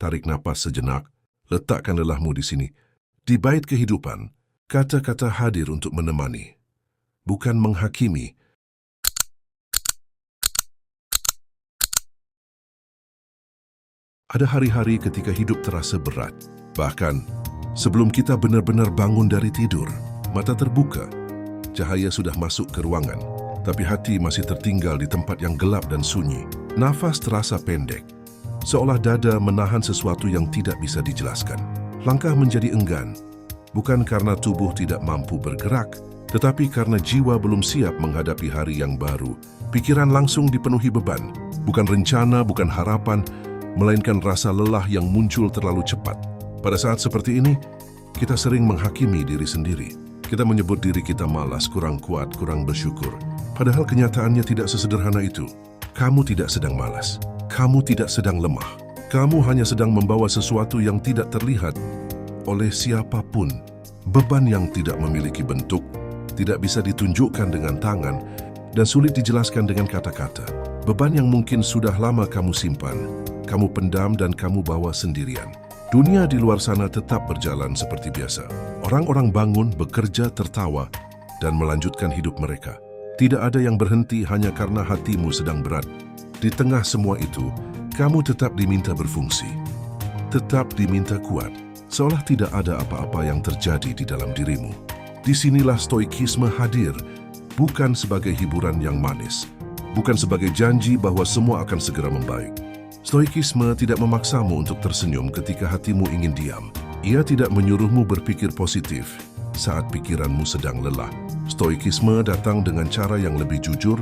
tarik napas sejenak, letakkan lelahmu di sini. Di bait kehidupan, kata-kata hadir untuk menemani, bukan menghakimi. Ada hari-hari ketika hidup terasa berat. Bahkan, sebelum kita benar-benar bangun dari tidur, mata terbuka, cahaya sudah masuk ke ruangan, tapi hati masih tertinggal di tempat yang gelap dan sunyi. Nafas terasa pendek, seolah dada menahan sesuatu yang tidak bisa dijelaskan. Langkah menjadi enggan, bukan karena tubuh tidak mampu bergerak, tetapi karena jiwa belum siap menghadapi hari yang baru. Pikiran langsung dipenuhi beban, bukan rencana, bukan harapan, melainkan rasa lelah yang muncul terlalu cepat. Pada saat seperti ini, kita sering menghakimi diri sendiri. Kita menyebut diri kita malas, kurang kuat, kurang bersyukur. Padahal kenyataannya tidak sesederhana itu. Kamu tidak sedang malas. Kamu tidak sedang lemah. Kamu hanya sedang membawa sesuatu yang tidak terlihat oleh siapapun. Beban yang tidak memiliki bentuk, tidak bisa ditunjukkan dengan tangan, dan sulit dijelaskan dengan kata-kata. Beban yang mungkin sudah lama kamu simpan, kamu pendam dan kamu bawa sendirian. Dunia di luar sana tetap berjalan seperti biasa. Orang-orang bangun, bekerja, tertawa, dan melanjutkan hidup mereka. Tidak ada yang berhenti hanya karena hatimu sedang berat. Di tengah semua itu, kamu tetap diminta berfungsi. Tetap diminta kuat, seolah tidak ada apa-apa yang terjadi di dalam dirimu. Disinilah stoikisme hadir, bukan sebagai hiburan yang manis, bukan sebagai janji bahwa semua akan segera membaik. Stoikisme tidak memaksamu untuk tersenyum ketika hatimu ingin diam. Ia tidak menyuruhmu berpikir positif saat pikiranmu sedang lelah. Stoikisme datang dengan cara yang lebih jujur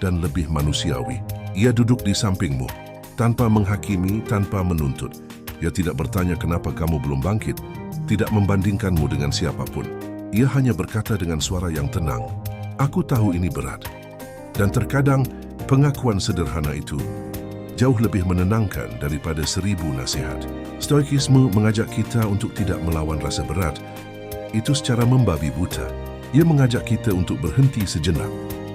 dan lebih manusiawi. Ia duduk di sampingmu, tanpa menghakimi, tanpa menuntut. Ia tidak bertanya kenapa kamu belum bangkit, tidak membandingkanmu dengan siapapun. Ia hanya berkata dengan suara yang tenang, "Aku tahu ini berat." Dan terkadang pengakuan sederhana itu jauh lebih menenangkan daripada 1000 nasihat. Stoikisme mengajak kita untuk tidak melawan rasa berat. Itu secara membabi buta. Ia mengajak kita untuk berhenti sejenak,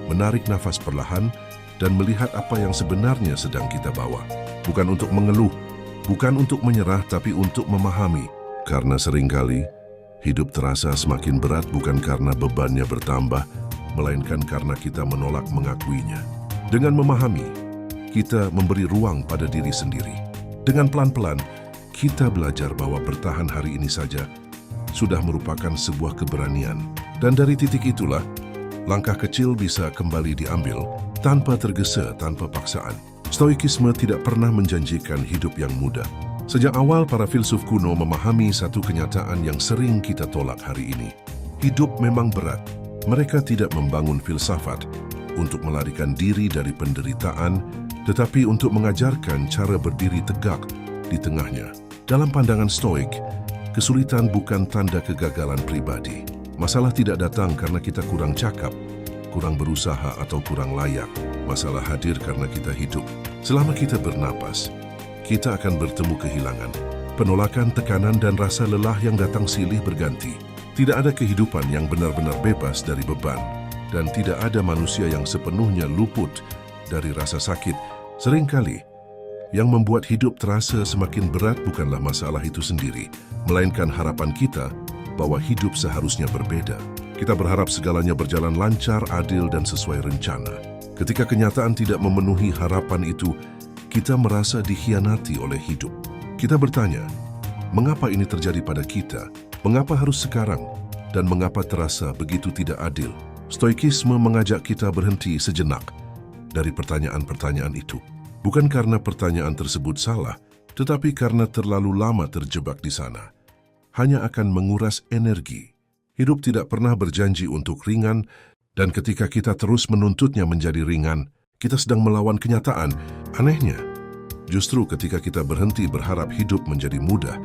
menarik nafas perlahan, dan melihat apa yang sebenarnya sedang kita bawa. Bukan untuk mengeluh, bukan untuk menyerah, tapi untuk memahami. Karena seringkali, hidup terasa semakin berat bukan karena bebannya bertambah, melainkan karena kita menolak mengakuinya. Dengan memahami, kita memberi ruang pada diri sendiri. Dengan pelan-pelan, kita belajar bahwa bertahan hari ini saja sudah merupakan sebuah keberanian. Dan dari titik itulah, langkah kecil bisa kembali diambil tanpa tergesa, tanpa paksaan. Stoikisme tidak pernah menjanjikan hidup yang mudah. Sejak awal, para filsuf kuno memahami satu kenyataan yang sering kita tolak hari ini. Hidup memang berat. Mereka tidak membangun filsafat untuk melarikan diri dari penderitaan, tetapi untuk mengajarkan cara berdiri tegak di tengahnya. Dalam pandangan Stoik, kesulitan bukan tanda kegagalan pribadi. Masalah tidak datang karena kita kurang cakap, kurang berusaha, atau kurang layak. Masalah hadir karena kita hidup. Selama kita bernapas, kita akan bertemu kehilangan, penolakan, tekanan, dan rasa lelah yang datang silih berganti. Tidak ada kehidupan yang benar-benar bebas dari beban, dan tidak ada manusia yang sepenuhnya luput dari rasa sakit. Seringkali, yang membuat hidup terasa semakin berat bukanlah masalah itu sendiri, melainkan harapan kita bahwa hidup seharusnya berbeda. Kita berharap segalanya berjalan lancar, adil, dan sesuai rencana. Ketika kenyataan tidak memenuhi harapan itu, kita merasa dikhianati oleh hidup. Kita bertanya, mengapa ini terjadi pada kita? Mengapa harus sekarang? Dan mengapa terasa begitu tidak adil? Stoikisme mengajak kita berhenti sejenak dari pertanyaan-pertanyaan itu. Bukan karena pertanyaan tersebut salah, tetapi karena terlalu lama terjebak di sana. Hanya akan menguras energi. Hidup tidak pernah berjanji untuk ringan, dan ketika kita terus menuntutnya menjadi ringan, kita sedang melawan kenyataan. Anehnya, justru ketika kita berhenti berharap hidup menjadi mudah,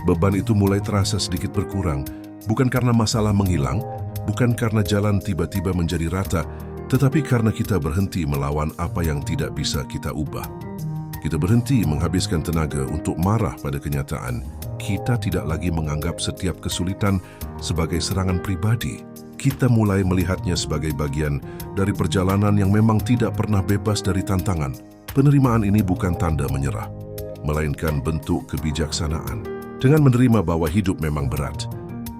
beban itu mulai terasa sedikit berkurang. Bukan karena masalah menghilang, bukan karena jalan tiba-tiba menjadi rata, tetapi karena kita berhenti melawan apa yang tidak bisa kita ubah. Kita berhenti menghabiskan tenaga untuk marah pada kenyataan. Kita tidak lagi menganggap setiap kesulitan sebagai serangan pribadi. Kita mulai melihatnya sebagai bagian dari perjalanan yang memang tidak pernah bebas dari tantangan. Penerimaan ini bukan tanda menyerah, melainkan bentuk kebijaksanaan. Dengan menerima bahwa hidup memang berat,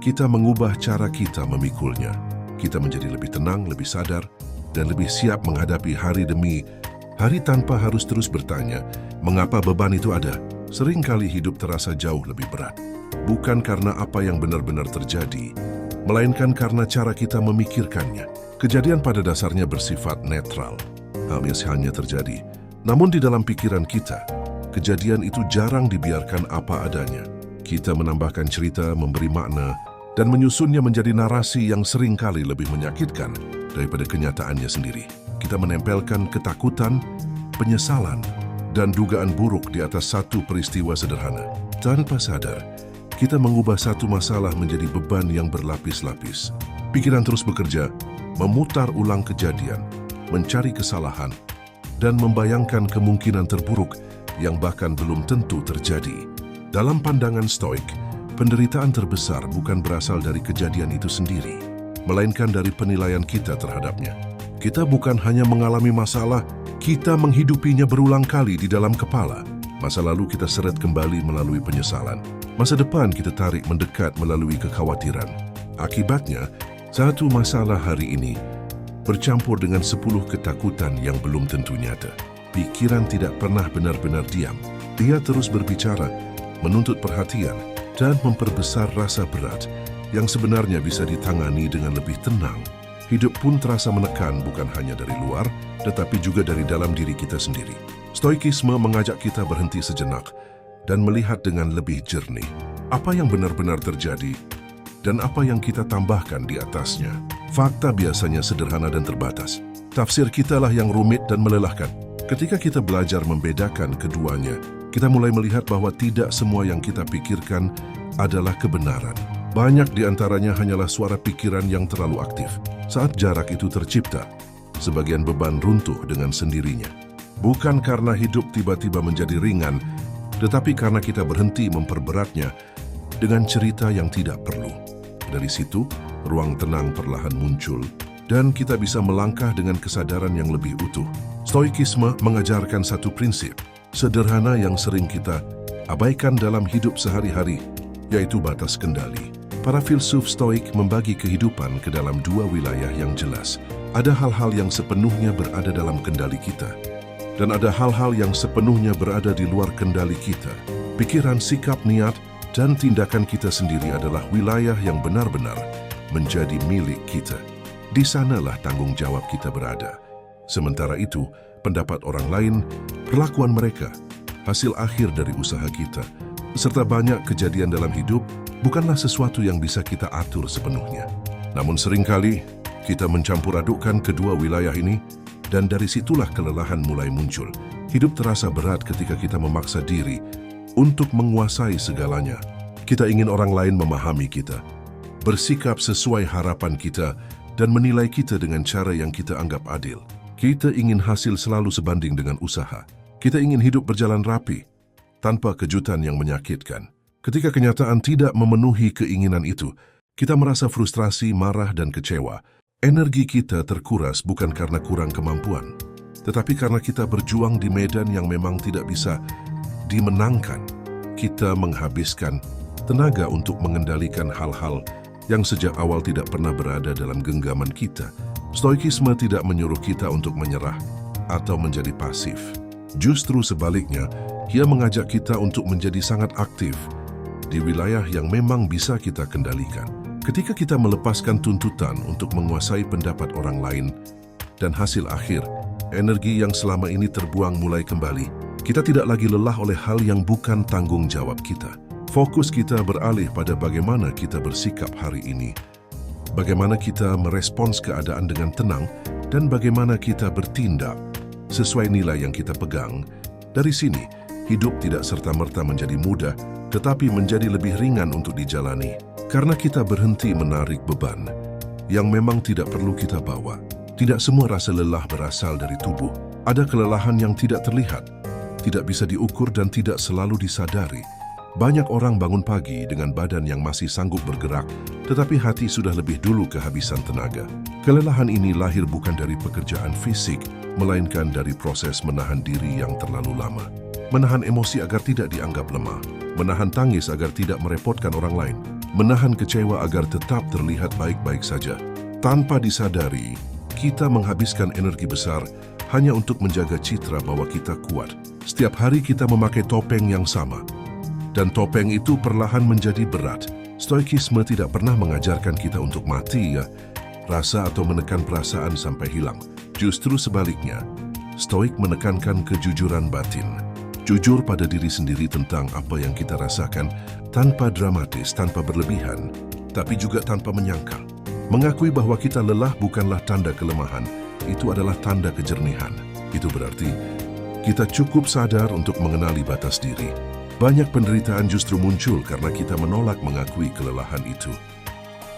kita mengubah cara kita memikulnya. Kita menjadi lebih tenang, lebih sadar, dan lebih siap menghadapi hari demi hari tanpa harus terus bertanya, mengapa beban itu ada? Seringkali hidup terasa jauh lebih berat. Bukan karena apa yang benar-benar terjadi, melainkan karena cara kita memikirkannya. Kejadian pada dasarnya bersifat netral. Hanya terjadi. Namun di dalam pikiran kita, kejadian itu jarang dibiarkan apa adanya. Kita menambahkan cerita, memberi makna, dan menyusunnya menjadi narasi yang seringkali lebih menyakitkan daripada kenyataannya sendiri. Kita menempelkan ketakutan, penyesalan, dan dugaan buruk di atas satu peristiwa sederhana. Tanpa sadar, kita mengubah satu masalah menjadi beban yang berlapis-lapis. Pikiran terus bekerja, memutar ulang kejadian, mencari kesalahan, dan membayangkan kemungkinan terburuk yang bahkan belum tentu terjadi. Dalam pandangan Stoik, penderitaan terbesar bukan berasal dari kejadian itu sendiri, melainkan dari penilaian kita terhadapnya. Kita bukan hanya mengalami masalah, kita menghidupinya berulang kali di dalam kepala. Masa lalu kita seret kembali melalui penyesalan. Masa depan kita tarik mendekat melalui kekhawatiran. Akibatnya, satu masalah hari ini bercampur dengan 10 ketakutan yang belum tentu nyata. Pikiran tidak pernah benar-benar diam. Dia terus berbicara, menuntut perhatian, dan memperbesar rasa berat yang sebenarnya bisa ditangani dengan lebih tenang. Hidup pun terasa menekan bukan hanya dari luar, tetapi juga dari dalam diri kita sendiri. Stoikisme mengajak kita berhenti sejenak dan melihat dengan lebih jernih apa yang benar-benar terjadi dan apa yang kita tambahkan di atasnya. Fakta biasanya sederhana dan terbatas. Tafsir kitalah yang rumit dan melelahkan. Ketika kita belajar membedakan keduanya, kita mulai melihat bahwa tidak semua yang kita pikirkan adalah kebenaran. Banyak di antaranya hanyalah suara pikiran yang terlalu aktif. Saat jarak itu tercipta, sebagian beban runtuh dengan sendirinya. Bukan karena hidup tiba-tiba menjadi ringan, tetapi karena kita berhenti memperberatnya dengan cerita yang tidak perlu. Dari situ, ruang tenang perlahan muncul, dan kita bisa melangkah dengan kesadaran yang lebih utuh. Stoikisme mengajarkan satu prinsip sederhana yang sering kita abaikan dalam hidup sehari-hari, yaitu batas kendali. Para filsuf Stoik membagi kehidupan ke dalam dua wilayah yang jelas. Ada hal-hal yang sepenuhnya berada dalam kendali kita, dan ada hal-hal yang sepenuhnya berada di luar kendali kita. Pikiran, sikap, niat, dan tindakan kita sendiri adalah wilayah yang benar-benar menjadi milik kita. Di sanalah tanggung jawab kita berada. Sementara itu, pendapat orang lain, perlakuan mereka, hasil akhir dari usaha kita, serta banyak kejadian dalam hidup bukanlah sesuatu yang bisa kita atur sepenuhnya. Namun seringkali kita mencampur adukkan kedua wilayah ini, dan dari situlah kelelahan mulai muncul. Hidup terasa berat ketika kita memaksa diri untuk menguasai segalanya. Kita ingin orang lain memahami kita, bersikap sesuai harapan kita, dan menilai kita dengan cara yang kita anggap adil. Kita ingin hasil selalu sebanding dengan usaha. Kita ingin hidup berjalan rapi, tanpa kejutan yang menyakitkan. Ketika kenyataan tidak memenuhi keinginan itu, kita merasa frustrasi, marah, dan kecewa. Energi kita terkuras bukan karena kurang kemampuan, tetapi karena kita berjuang di medan yang memang tidak bisa dimenangkan. Kita menghabiskan tenaga untuk mengendalikan hal-hal yang sejak awal tidak pernah berada dalam genggaman kita. Stoikisme tidak menyuruh kita untuk menyerah atau menjadi pasif. Justru sebaliknya, ia mengajak kita untuk menjadi sangat aktif di wilayah yang memang bisa kita kendalikan. Ketika kita melepaskan tuntutan untuk menguasai pendapat orang lain, dan hasil akhir, energi yang selama ini terbuang mulai kembali. Kita tidak lagi lelah oleh hal yang bukan tanggung jawab kita. Fokus kita beralih pada bagaimana kita bersikap hari ini, bagaimana kita merespons keadaan dengan tenang, dan bagaimana kita bertindak sesuai nilai yang kita pegang. Dari sini, hidup tidak serta-merta menjadi mudah, tetapi menjadi lebih ringan untuk dijalani. Karena kita berhenti menarik beban yang memang tidak perlu kita bawa. Tidak semua rasa lelah berasal dari tubuh. Ada kelelahan yang tidak terlihat, tidak bisa diukur, dan tidak selalu disadari. Banyak orang bangun pagi dengan badan yang masih sanggup bergerak, tetapi hati sudah lebih dulu kehabisan tenaga. Kelelahan ini lahir bukan dari pekerjaan fisik, melainkan dari proses menahan diri yang terlalu lama. menahan emosi agar tidak dianggap lemah, menahan tangis agar tidak merepotkan orang lain, menahan kecewa agar tetap terlihat baik-baik saja. Tanpa disadari, kita menghabiskan energi besar hanya untuk menjaga citra bahwa kita kuat. Setiap hari kita memakai topeng yang sama, dan topeng itu perlahan menjadi berat. Stoikisme tidak pernah mengajarkan kita untuk mati, rasa atau menekan perasaan sampai hilang. Justru sebaliknya, Stoik menekankan kejujuran batin. Jujur pada diri sendiri tentang apa yang kita rasakan, tanpa dramatis, tanpa berlebihan, tapi juga tanpa menyangkal. Mengakui bahwa kita lelah bukanlah tanda kelemahan, itu adalah tanda kejernihan. Itu berarti kita cukup sadar untuk mengenali batas diri. Banyak penderitaan justru muncul karena kita menolak mengakui kelelahan itu.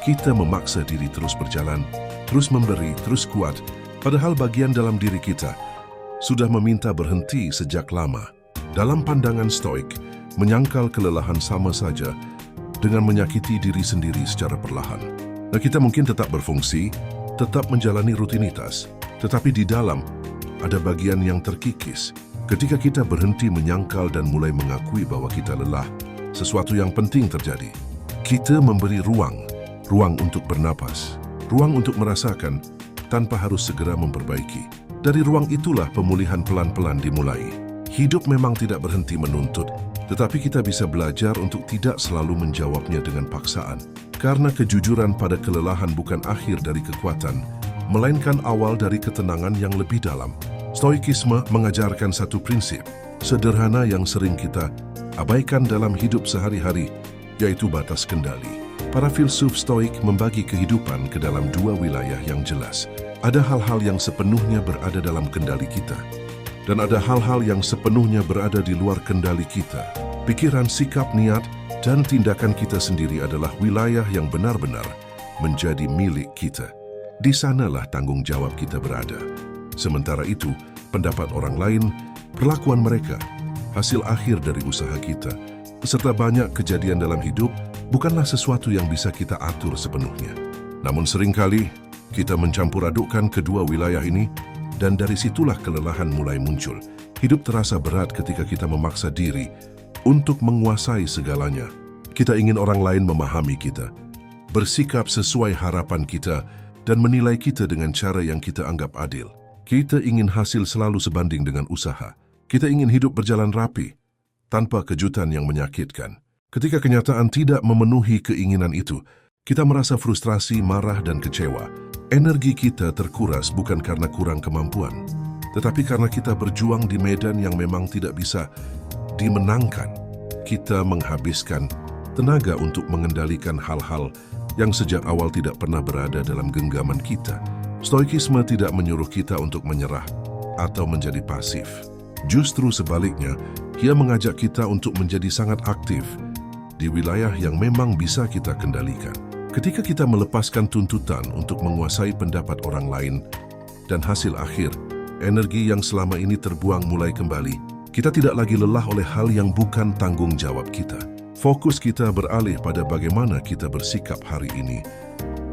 Kita memaksa diri terus berjalan, terus memberi, terus kuat, padahal bagian dalam diri kita sudah meminta berhenti sejak lama. Dalam pandangan Stoik, menyangkal kelelahan sama saja dengan menyakiti diri sendiri secara perlahan. Nah, kita mungkin tetap berfungsi, tetap menjalani rutinitas, tetapi di dalam ada bagian yang terkikis. Ketika kita berhenti menyangkal dan mulai mengakui bahwa kita lelah, sesuatu yang penting terjadi. Kita memberi ruang untuk bernapas, ruang untuk merasakan tanpa harus segera memperbaiki. Dari ruang itulah pemulihan pelan-pelan dimulai. Hidup memang tidak berhenti menuntut, tetapi kita bisa belajar untuk tidak selalu menjawabnya dengan paksaan. Karena kejujuran pada kelelahan bukan akhir dari kekuatan, melainkan awal dari ketenangan yang lebih dalam. Stoikisme mengajarkan satu prinsip sederhana yang sering kita abaikan dalam hidup sehari-hari, yaitu batas kendali. Para filsuf Stoik membagi kehidupan ke dalam dua wilayah yang jelas. Ada hal-hal yang sepenuhnya berada dalam kendali kita, dan ada hal-hal yang sepenuhnya berada di luar kendali kita. Pikiran, sikap, niat, dan tindakan kita sendiri adalah wilayah yang benar-benar menjadi milik kita. Di sanalah tanggung jawab kita berada. Sementara itu, pendapat orang lain, perlakuan mereka, hasil akhir dari usaha kita, beserta banyak kejadian dalam hidup, bukanlah sesuatu yang bisa kita atur sepenuhnya. Namun seringkali, kita mencampur adukkan kedua wilayah ini, dan dari situlah kelelahan mulai muncul. Hidup terasa berat ketika kita memaksa diri untuk menguasai segalanya. Kita ingin orang lain memahami kita, bersikap sesuai harapan kita, dan menilai kita dengan cara yang kita anggap adil. Kita ingin hasil selalu sebanding dengan usaha. Kita ingin hidup berjalan rapi, tanpa kejutan yang menyakitkan. Ketika kenyataan tidak memenuhi keinginan itu, kita merasa frustrasi, marah, dan kecewa. Energi kita terkuras bukan karena kurang kemampuan, tetapi karena kita berjuang di medan yang memang tidak bisa dimenangkan. Kita menghabiskan tenaga untuk mengendalikan hal-hal yang sejak awal tidak pernah berada dalam genggaman kita. Stoikisme tidak menyuruh kita untuk menyerah atau menjadi pasif. Justru sebaliknya, ia mengajak kita untuk menjadi sangat aktif di wilayah yang memang bisa kita kendalikan. Ketika kita melepaskan tuntutan untuk menguasai pendapat orang lain, dan hasil akhir, energi yang selama ini terbuang mulai kembali, kita tidak lagi lelah oleh hal yang bukan tanggung jawab kita. Fokus kita beralih pada bagaimana kita bersikap hari ini,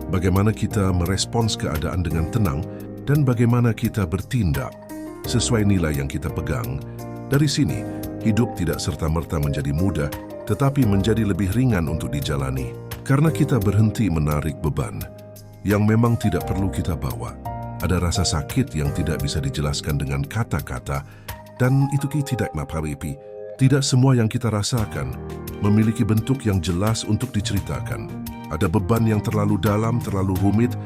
bagaimana kita merespons keadaan dengan tenang, dan bagaimana kita bertindak sesuai nilai yang kita pegang. Dari sini, hidup tidak serta-merta menjadi mudah, tetapi menjadi lebih ringan untuk dijalani. Karena kita berhenti menarik beban yang memang tidak perlu kita bawa. Ada rasa sakit yang tidak bisa dijelaskan dengan kata-kata, dan itu tidak maparipi. Tidak semua yang kita rasakan memiliki bentuk yang jelas untuk diceritakan. Ada beban yang terlalu dalam, terlalu rumit,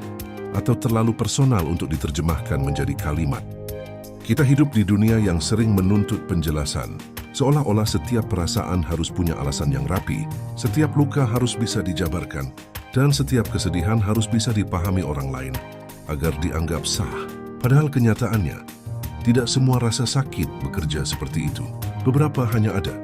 atau terlalu personal untuk diterjemahkan menjadi kalimat. Kita hidup di dunia yang sering menuntut penjelasan, seolah-olah setiap perasaan harus punya alasan yang rapi, setiap luka harus bisa dijabarkan, dan setiap kesedihan harus bisa dipahami orang lain agar dianggap sah. Padahal kenyataannya, tidak semua rasa sakit bekerja seperti itu. Beberapa hanya ada,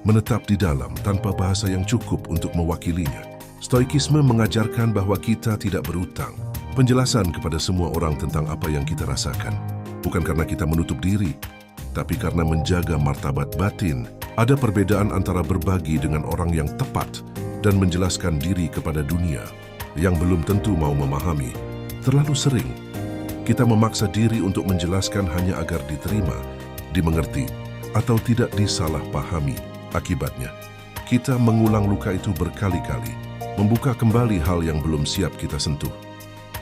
menetap di dalam tanpa bahasa yang cukup untuk mewakilinya. Stoikisme mengajarkan bahwa kita tidak berutang penjelasan kepada semua orang tentang apa yang kita rasakan. Bukan karena kita menutup diri, tapi karena menjaga martabat batin. Ada perbedaan antara berbagi dengan orang yang tepat dan menjelaskan diri kepada dunia yang belum tentu mau memahami. Terlalu sering, kita memaksa diri untuk menjelaskan hanya agar diterima, dimengerti, atau tidak disalahpahami. Akibatnya, kita mengulang luka itu berkali-kali, membuka kembali hal yang belum siap kita sentuh.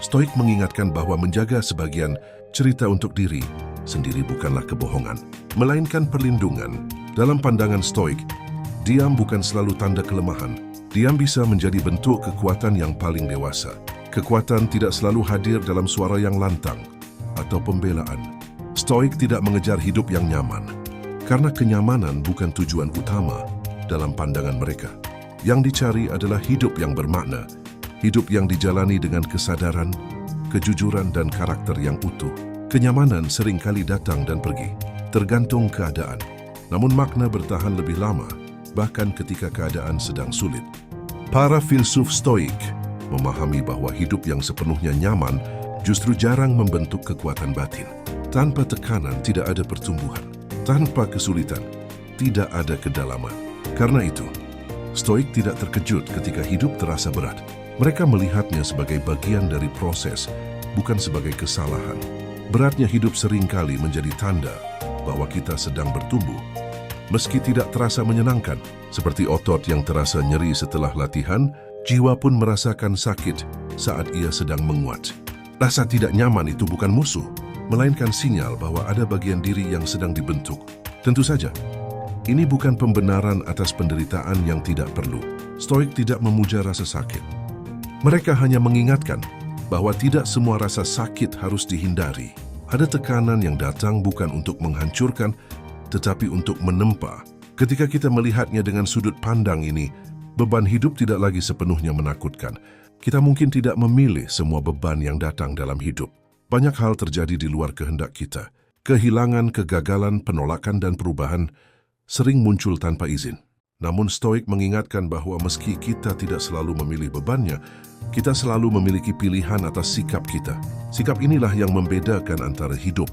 Stoik mengingatkan bahwa menjaga sebagian cerita untuk diri sendiri bukanlah kebohongan, melainkan perlindungan. Dalam pandangan Stoik, diam bukan selalu tanda kelemahan. Diam bisa menjadi bentuk kekuatan yang paling dewasa. Kekuatan tidak selalu hadir dalam suara yang lantang atau pembelaan. Stoik tidak mengejar hidup yang nyaman, karena kenyamanan bukan tujuan utama dalam pandangan mereka. Yang dicari adalah hidup yang bermakna, hidup yang dijalani dengan kesadaran, kejujuran, dan karakter yang utuh. Kenyamanan seringkali datang dan pergi, tergantung keadaan. Namun makna bertahan lebih lama, bahkan ketika keadaan sedang sulit. Para filsuf Stoik memahami bahwa hidup yang sepenuhnya nyaman justru jarang membentuk kekuatan batin. Tanpa tekanan tidak ada pertumbuhan, tanpa kesulitan tidak ada kedalaman. Karena itu, Stoik tidak terkejut ketika hidup terasa berat. Mereka melihatnya sebagai bagian dari proses, bukan sebagai kesalahan. Beratnya hidup seringkali menjadi tanda bahwa kita sedang bertumbuh. Meski tidak terasa menyenangkan, seperti otot yang terasa nyeri setelah latihan, jiwa pun merasakan sakit saat ia sedang menguat. Rasa tidak nyaman itu bukan musuh, melainkan sinyal bahwa ada bagian diri yang sedang dibentuk. Tentu saja, ini bukan pembenaran atas penderitaan yang tidak perlu. Stoik tidak memuja rasa sakit. Mereka hanya mengingatkan bahwa tidak semua rasa sakit harus dihindari. Ada tekanan yang datang bukan untuk menghancurkan, tetapi untuk menempa. Ketika kita melihatnya dengan sudut pandang ini, beban hidup tidak lagi sepenuhnya menakutkan. Kita mungkin tidak memilih semua beban yang datang dalam hidup. Banyak hal terjadi di luar kehendak kita. Kehilangan, kegagalan, penolakan, dan perubahan sering muncul tanpa izin. Namun Stoik mengingatkan bahwa meski kita tidak selalu memilih bebannya, kita selalu memiliki pilihan atas sikap kita. Sikap inilah yang membedakan antara hidup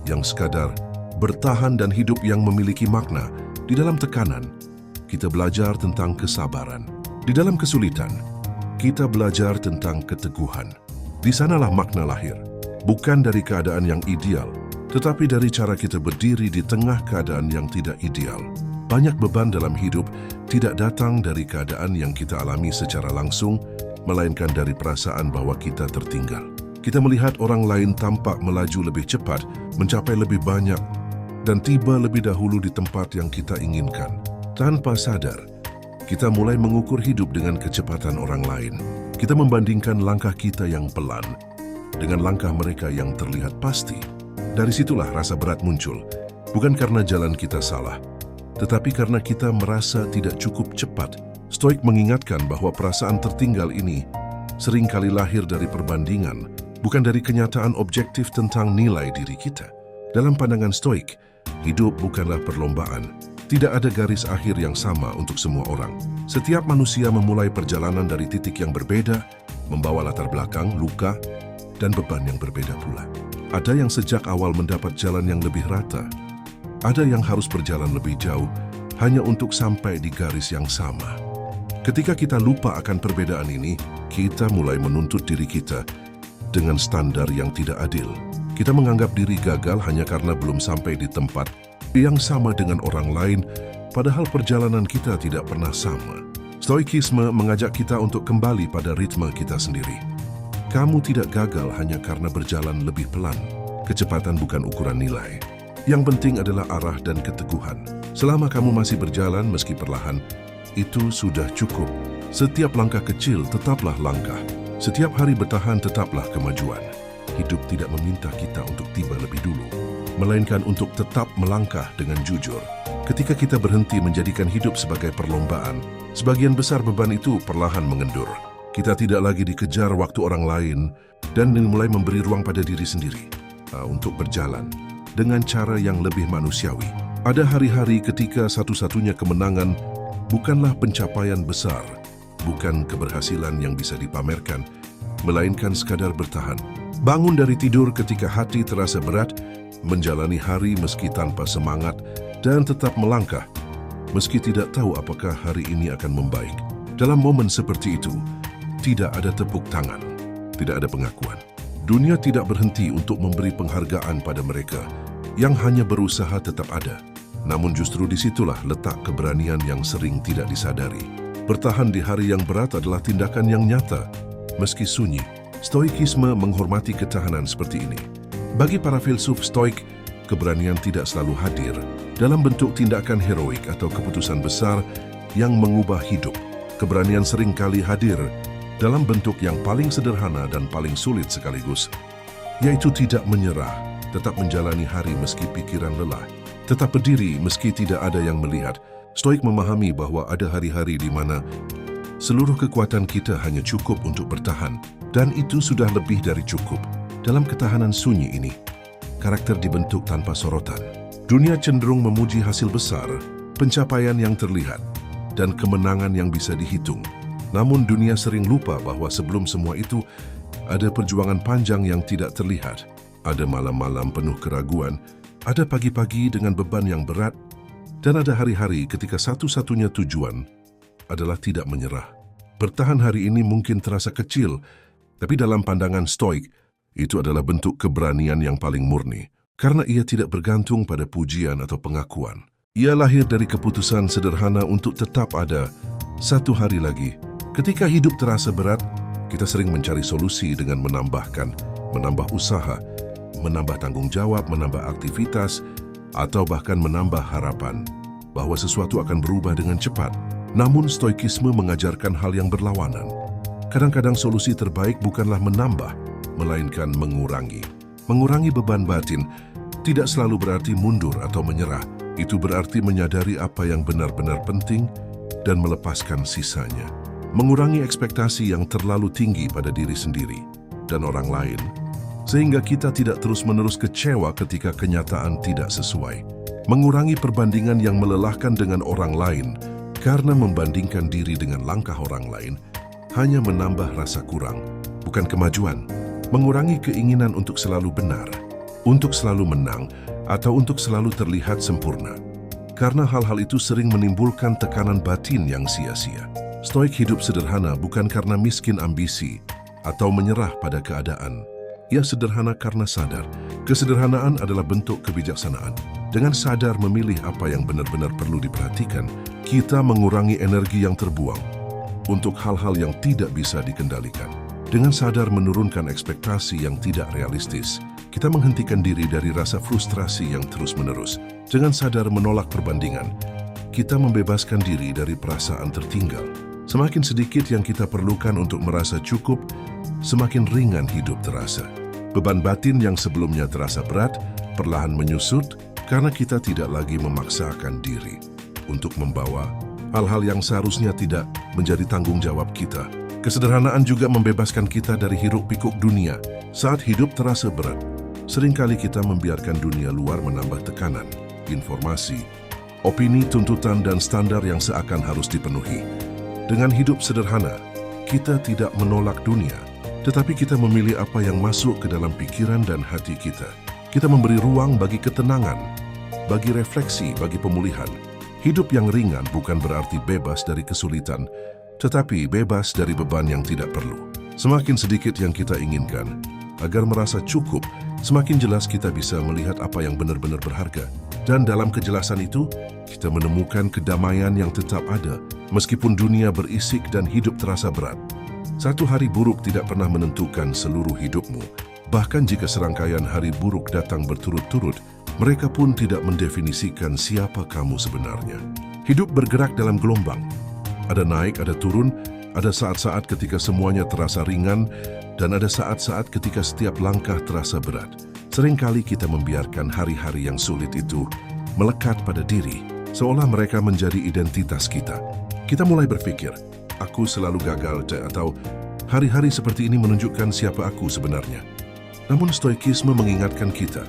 yang sekadar bertahan dan hidup yang memiliki makna. Di dalam tekanan, kita belajar tentang kesabaran. Di dalam kesulitan, kita belajar tentang keteguhan. Di sanalah makna lahir, bukan dari keadaan yang ideal, tetapi dari cara kita berdiri di tengah keadaan yang tidak ideal. Banyak beban dalam hidup tidak datang dari keadaan yang kita alami secara langsung, melainkan dari perasaan bahwa kita tertinggal. Kita melihat orang lain tampak melaju lebih cepat, mencapai lebih banyak, dan tiba lebih dahulu di tempat yang kita inginkan. Tanpa sadar, kita mulai mengukur hidup dengan kecepatan orang lain. Kita membandingkan langkah kita yang pelan dengan langkah mereka yang terlihat pasti. Dari situlah rasa berat muncul, bukan karena jalan kita salah, tetapi karena kita merasa tidak cukup cepat. Stoik mengingatkan bahwa perasaan tertinggal ini seringkali lahir dari perbandingan, bukan dari kenyataan objektif tentang nilai diri kita. Dalam pandangan Stoik, hidup bukanlah perlombaan. Tidak ada garis akhir yang sama untuk semua orang. Setiap manusia memulai perjalanan dari titik yang berbeda, membawa latar belakang, luka, dan beban yang berbeda pula. Ada yang sejak awal mendapat jalan yang lebih rata. Ada yang harus berjalan lebih jauh hanya untuk sampai di garis yang sama. Ketika kita lupa akan perbedaan ini, kita mulai menuntut diri kita dengan standar yang tidak adil. Kita menganggap diri gagal hanya karena belum sampai di tempat yang sama dengan orang lain, padahal perjalanan kita tidak pernah sama. Stoikisme mengajak kita untuk kembali pada ritme kita sendiri. Kamu tidak gagal hanya karena berjalan lebih pelan. Kecepatan bukan ukuran nilai. Yang penting adalah arah dan keteguhan. Selama kamu masih berjalan meski perlahan, itu sudah cukup. Setiap langkah kecil tetaplah langkah. Setiap hari bertahan tetaplah kemajuan. Hidup tidak meminta kita untuk tiba lebih dulu, melainkan untuk tetap melangkah dengan jujur. Ketika kita berhenti menjadikan hidup sebagai perlombaan, sebagian besar beban itu perlahan mengendur. Kita tidak lagi dikejar waktu orang lain dan mulai memberi ruang pada diri sendiri untuk berjalan dengan cara yang lebih manusiawi. Ada hari-hari ketika satu-satunya kemenangan bukanlah pencapaian besar, bukan keberhasilan yang bisa dipamerkan, melainkan sekadar bertahan. Bangun dari tidur ketika hati terasa berat, menjalani hari meski tanpa semangat, dan tetap melangkah, meski tidak tahu apakah hari ini akan membaik. Dalam momen seperti itu, tidak ada tepuk tangan, tidak ada pengakuan. Dunia tidak berhenti untuk memberi penghargaan pada mereka yang hanya berusaha tetap ada. Namun justru disitulah letak keberanian yang sering tidak disadari. Bertahan di hari yang berat adalah tindakan yang nyata, meski sunyi. Stoikisme menghormati ketahanan seperti ini. Bagi para filsuf Stoik, keberanian tidak selalu hadir dalam bentuk tindakan heroik atau keputusan besar yang mengubah hidup. Keberanian sering kali hadir dalam bentuk yang paling sederhana dan paling sulit sekaligus, yaitu tidak menyerah, tetap menjalani hari meski pikiran lelah, tetap berdiri meski tidak ada yang melihat. Stoik memahami bahwa ada hari-hari di mana seluruh kekuatan kita hanya cukup untuk bertahan, dan itu sudah lebih dari cukup. Dalam ketahanan sunyi ini, karakter dibentuk tanpa sorotan. Dunia cenderung memuji hasil besar, pencapaian yang terlihat, dan kemenangan yang bisa dihitung. Namun dunia sering lupa bahwa sebelum semua itu, ada perjuangan panjang yang tidak terlihat. Ada malam-malam penuh keraguan, ada pagi-pagi dengan beban yang berat, dan ada hari-hari ketika satu-satunya tujuan adalah tidak menyerah. Bertahan hari ini mungkin terasa kecil, tapi dalam pandangan Stoik, itu adalah bentuk keberanian yang paling murni, karena ia tidak bergantung pada pujian atau pengakuan. Ia lahir dari keputusan sederhana untuk tetap ada satu hari lagi. Ketika hidup terasa berat, kita sering mencari solusi dengan menambah usaha, menambah tanggung jawab, menambah aktivitas, atau bahkan menambah harapan bahwa sesuatu akan berubah dengan cepat. Namun Stoikisme mengajarkan hal yang berlawanan. Kadang-kadang solusi terbaik bukanlah menambah, melainkan mengurangi. Mengurangi beban batin tidak selalu berarti mundur atau menyerah. Itu berarti menyadari apa yang benar-benar penting dan melepaskan sisanya. Mengurangi ekspektasi yang terlalu tinggi pada diri sendiri dan orang lain, sehingga kita tidak terus-menerus kecewa ketika kenyataan tidak sesuai. Mengurangi perbandingan yang melelahkan dengan orang lain, karena membandingkan diri dengan langkah orang lain hanya menambah rasa kurang, bukan kemajuan. Mengurangi keinginan untuk selalu benar, untuk selalu menang, atau untuk selalu terlihat sempurna. Karena hal-hal itu sering menimbulkan tekanan batin yang sia-sia. Stoik hidup sederhana bukan karena miskin ambisi atau menyerah pada keadaan. Ia sederhana karena sadar. Kesederhanaan adalah bentuk kebijaksanaan. Dengan sadar memilih apa yang benar-benar perlu diperhatikan, kita mengurangi energi yang terbuang untuk hal-hal yang tidak bisa dikendalikan. Dengan sadar menurunkan ekspektasi yang tidak realistis, kita menghentikan diri dari rasa frustrasi yang terus-menerus. Dengan sadar menolak perbandingan, kita membebaskan diri dari perasaan tertinggal. Semakin sedikit yang kita perlukan untuk merasa cukup, semakin ringan hidup terasa. Beban batin yang sebelumnya terasa berat, perlahan menyusut karena kita tidak lagi memaksakan diri untuk membawa hal-hal yang seharusnya tidak menjadi tanggung jawab kita. Kesederhanaan juga membebaskan kita dari hiruk-pikuk dunia. Saat hidup terasa berat, seringkali kita membiarkan dunia luar menambah tekanan, informasi, opini, tuntutan, dan standar yang seakan harus dipenuhi. Dengan hidup sederhana, kita tidak menolak dunia, tetapi kita memilih apa yang masuk ke dalam pikiran dan hati kita. Kita memberi ruang bagi ketenangan, bagi refleksi, bagi pemulihan. Hidup yang ringan bukan berarti bebas dari kesulitan, tetapi bebas dari beban yang tidak perlu. Semakin sedikit yang kita inginkan, agar merasa cukup, semakin jelas kita bisa melihat apa yang benar-benar berharga. Dan dalam kejelasan itu, kita menemukan kedamaian yang tetap ada, meskipun dunia berisik dan hidup terasa berat. Satu hari buruk tidak pernah menentukan seluruh hidupmu. Bahkan jika serangkaian hari buruk datang berturut-turut, mereka pun tidak mendefinisikan siapa kamu sebenarnya. Hidup bergerak dalam gelombang. Ada naik, ada turun, ada saat-saat ketika semuanya terasa ringan, dan ada saat-saat ketika setiap langkah terasa berat. Seringkali kita membiarkan hari-hari yang sulit itu melekat pada diri, seolah mereka menjadi identitas kita. Kita mulai berpikir, aku selalu gagal, atau hari-hari seperti ini menunjukkan siapa aku sebenarnya. Namun Stoikisme mengingatkan kita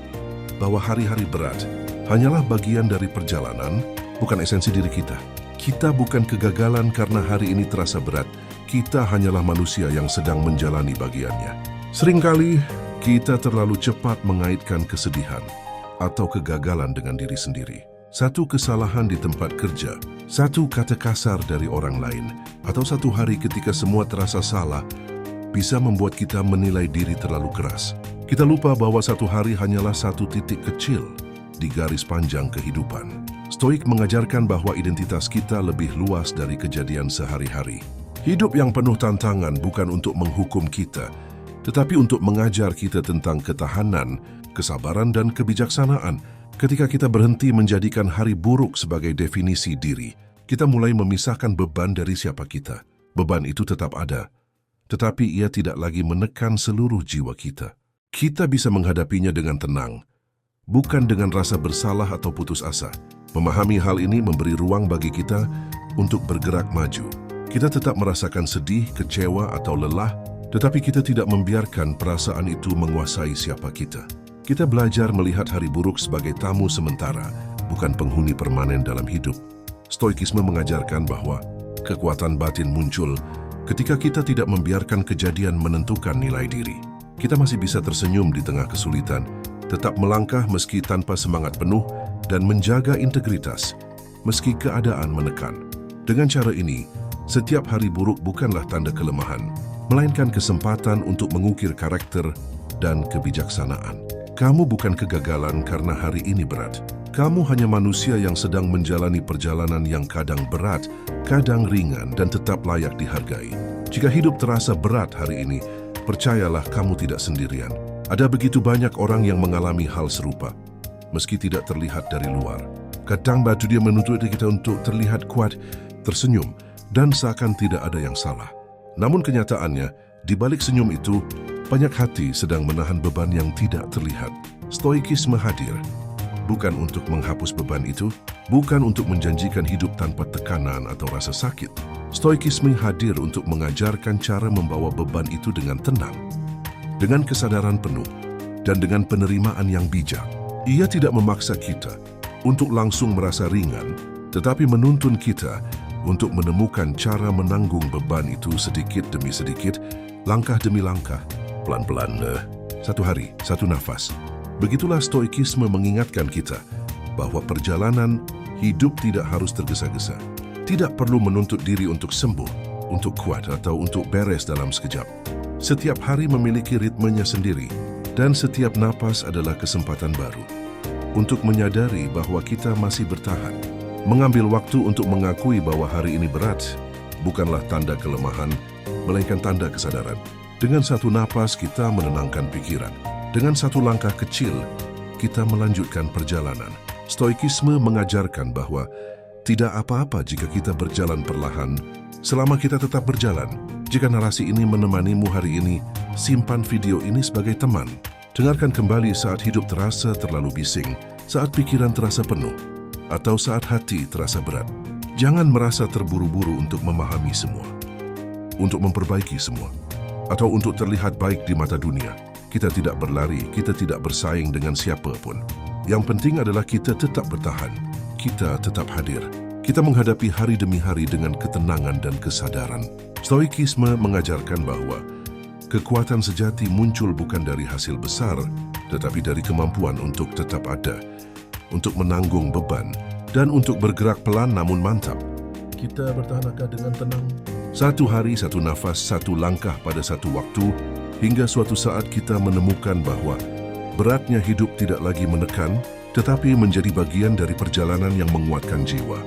bahwa hari-hari berat hanyalah bagian dari perjalanan, bukan esensi diri kita. Kita bukan kegagalan karena hari ini terasa berat. Kita hanyalah manusia yang sedang menjalani bagiannya. Seringkali kita terlalu cepat mengaitkan kesedihan atau kegagalan dengan diri sendiri. Satu kesalahan di tempat kerja, satu kata kasar dari orang lain, atau satu hari ketika semua terasa salah, bisa membuat kita menilai diri terlalu keras. Kita lupa bahwa satu hari hanyalah satu titik kecil di garis panjang kehidupan. Stoik mengajarkan bahwa identitas kita lebih luas dari kejadian sehari-hari. Hidup yang penuh tantangan bukan untuk menghukum kita, tetapi untuk mengajar kita tentang ketahanan, kesabaran, dan kebijaksanaan. Ketika kita berhenti menjadikan hari buruk sebagai definisi diri, kita mulai memisahkan beban dari siapa kita. Beban itu tetap ada, tetapi ia tidak lagi menekan seluruh jiwa kita. Kita bisa menghadapinya dengan tenang, bukan dengan rasa bersalah atau putus asa. Memahami hal ini memberi ruang bagi kita untuk bergerak maju. Kita tetap merasakan sedih, kecewa, atau lelah, tetapi kita tidak membiarkan perasaan itu menguasai siapa kita. Kita belajar melihat hari buruk sebagai tamu sementara, bukan penghuni permanen dalam hidup. Stoikisme mengajarkan bahwa kekuatan batin muncul ketika kita tidak membiarkan kejadian menentukan nilai diri. Kita masih bisa tersenyum di tengah kesulitan, tetap melangkah meski tanpa semangat penuh, dan menjaga integritas meski keadaan menekan. Dengan cara ini, setiap hari buruk bukanlah tanda kelemahan, melainkan kesempatan untuk mengukir karakter dan kebijaksanaan. Kamu bukan kegagalan karena hari ini berat. Kamu hanya manusia yang sedang menjalani perjalanan yang kadang berat, kadang ringan, dan tetap layak dihargai. Jika hidup terasa berat hari ini, percayalah kamu tidak sendirian. Ada begitu banyak orang yang mengalami hal serupa, meski tidak terlihat dari luar. Kadang batu dia menuntut kita untuk terlihat kuat, tersenyum, dan seakan tidak ada yang salah. Namun kenyataannya, di balik senyum itu, banyak hati sedang menahan beban yang tidak terlihat. Stoikisme hadir, bukan untuk menghapus beban itu, bukan untuk menjanjikan hidup tanpa tekanan atau rasa sakit. Stoikisme hadir untuk mengajarkan cara membawa beban itu dengan tenang, dengan kesadaran penuh, dan dengan penerimaan yang bijak. Ia tidak memaksa kita untuk langsung merasa ringan, tetapi menuntun kita untuk menemukan cara menanggung beban itu sedikit demi sedikit, langkah demi langkah, pelan-pelan, satu hari, satu nafas. Begitulah stoikisme mengingatkan kita bahwa perjalanan hidup tidak harus tergesa-gesa. Tidak perlu menuntut diri untuk sembuh, untuk kuat, atau untuk beres dalam sekejap. Setiap hari memiliki ritmenya sendiri, dan setiap napas adalah kesempatan baru untuk menyadari bahwa kita masih bertahan. Mengambil waktu untuk mengakui bahwa hari ini berat bukanlah tanda kelemahan, melainkan tanda kesadaran. Dengan satu napas kita menenangkan pikiran. Dengan satu langkah kecil, kita melanjutkan perjalanan. Stoikisme mengajarkan bahwa tidak apa-apa jika kita berjalan perlahan, selama kita tetap berjalan. Jika narasi ini menemanimu hari ini, simpan video ini sebagai teman. Dengarkan kembali saat hidup terasa terlalu bising, saat pikiran terasa penuh, atau saat hati terasa berat. Jangan merasa terburu-buru untuk memahami semua, untuk memperbaiki semua, atau untuk terlihat baik di mata dunia. Kita tidak berlari, kita tidak bersaing dengan siapa pun. Yang penting adalah kita tetap bertahan, kita tetap hadir. Kita menghadapi hari demi hari dengan ketenangan dan kesadaran. Stoikisme mengajarkan bahwa kekuatan sejati muncul bukan dari hasil besar, tetapi dari kemampuan untuk tetap ada, untuk menanggung beban, dan untuk bergerak pelan namun mantap. Kita bertahan dengan tenang. Satu hari, satu nafas, satu langkah pada satu waktu, hingga suatu saat kita menemukan bahwa beratnya hidup tidak lagi menekan, tetapi menjadi bagian dari perjalanan yang menguatkan jiwa.